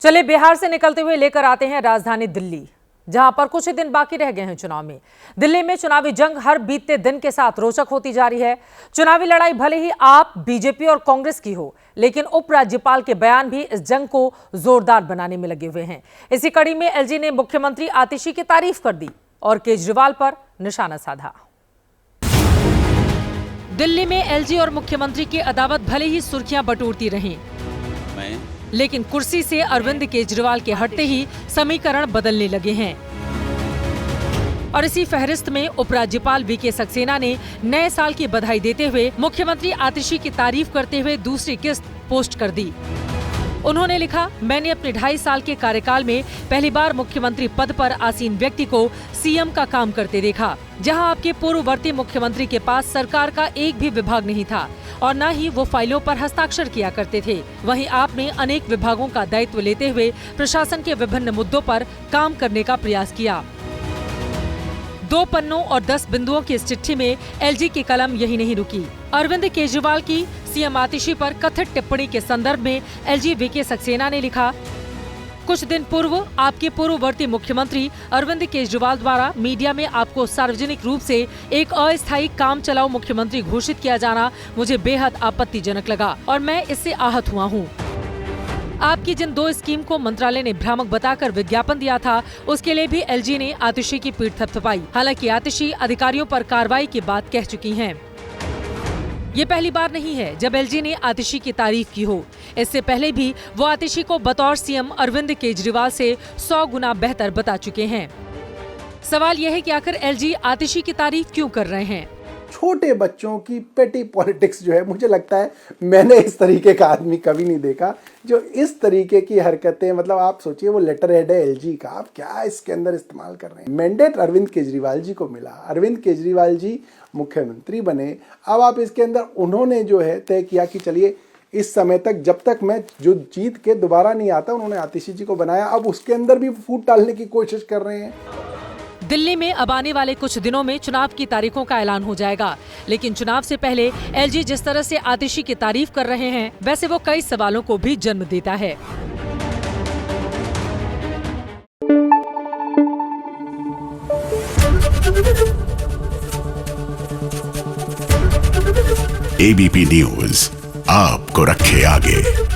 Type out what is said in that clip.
चले बिहार से निकलते हुए लेकर आते हैं राजधानी दिल्ली, जहां पर कुछ ही दिन बाकी रह गए हैं चुनाव में। दिल्ली में चुनावी जंग हर बीतते दिन के साथ रोचक होती जा रही है। चुनावी लड़ाई भले ही आप बीजेपी और कांग्रेस की हो, लेकिन उपराज्यपाल के बयान भी इस जंग को जोरदार बनाने में लगे हुए हैं। इसी कड़ी में एलजी ने मुख्यमंत्री आतिशी की तारीफ कर दी और केजरीवाल पर निशाना साधा। दिल्ली में एलजी और मुख्यमंत्री की अदावत भले ही सुर्खियां बटोरती रही, लेकिन कुर्सी से अरविंद केजरीवाल के हटते ही समीकरण बदलने लगे हैं। और इसी फहरिस्त में उपराज्यपाल वीके सक्सेना ने नए साल की बधाई देते हुए मुख्यमंत्री आतिशी की तारीफ करते हुए दूसरी किस्त पोस्ट कर दी। उन्होंने लिखा, मैंने अपने 2.5 साल के कार्यकाल में पहली बार मुख्यमंत्री पद पर आसीन व्यक्ति को सीएम का काम करते देखा। जहां आपके पूर्ववर्ती मुख्यमंत्री के पास सरकार का एक भी विभाग नहीं था और न ही वो फाइलों पर हस्ताक्षर किया करते थे। वहीं आपने अनेक विभागों का दायित्व लेते हुए प्रशासन के विभिन्न मुद्दों पर काम करने का प्रयास किया। 2 पन्नों और 10 बिंदुओं की इस चिट्ठी में एलजी की कलम यही नहीं रुकी। अरविंद केजरीवाल की सीएम आतिशी पर कथित टिप्पणी के संदर्भ में एलजी वीके सक्सेना ने लिखा, कुछ दिन पूर्व आपके पूर्ववर्ती मुख्यमंत्री अरविंद केजरीवाल द्वारा मीडिया में आपको सार्वजनिक रूप से एक अस्थायी काम चलाऊ मुख्यमंत्री घोषित किया जाना मुझे बेहद आपत्तिजनक लगा और मैं इससे आहत हुआ हूँ। आपकी जिन 2 स्कीम को मंत्रालय ने भ्रामक बताकर विज्ञापन दिया था, उसके लिए भी एलजी ने आतिशी की पीठ थपथपाई। हालांकि आतिशी अधिकारियों पर कार्रवाई की बात कह चुकी हैं। ये पहली बार नहीं है जब एलजी ने आतिशी की तारीफ की हो। इससे पहले भी वो आतिशी को बतौर सीएम अरविंद केजरीवाल से 100 गुना बेहतर बता चुके हैं। सवाल यह है कि आखिर एलजी आतिशी की तारीफ क्यों कर रहे हैं? छोटे बच्चों की पेटी पॉलिटिक्स जो है, मुझे लगता है मैंने इस तरीके का आदमी कभी नहीं देखा जो इस तरीके की हरकतें, मतलब आप सोचिए वो लेटर हेड है एलजी का, आप क्या इसके अंदर इस्तेमाल कर रहे हैं। मैंडेट अरविंद केजरीवाल जी को मिला, अरविंद केजरीवाल जी मुख्यमंत्री बने। अब आप इसके अंदर उन्होंने जो है तय किया कि चलिए इस समय तक, जब तक मैं जो जीत के दोबारा नहीं आता, उन्होंने आतिशी जी को बनाया। अब उसके अंदर भी फूट डालने की कोशिश कर रहे हैं। दिल्ली में अब आने वाले कुछ दिनों में चुनाव की तारीखों का ऐलान हो जाएगा, लेकिन चुनाव से पहले एलजी जिस तरह से आतिशी की तारीफ कर रहे हैं, वैसे वो कई सवालों को भी जन्म देता है। एबीपी न्यूज आपको रखे आगे।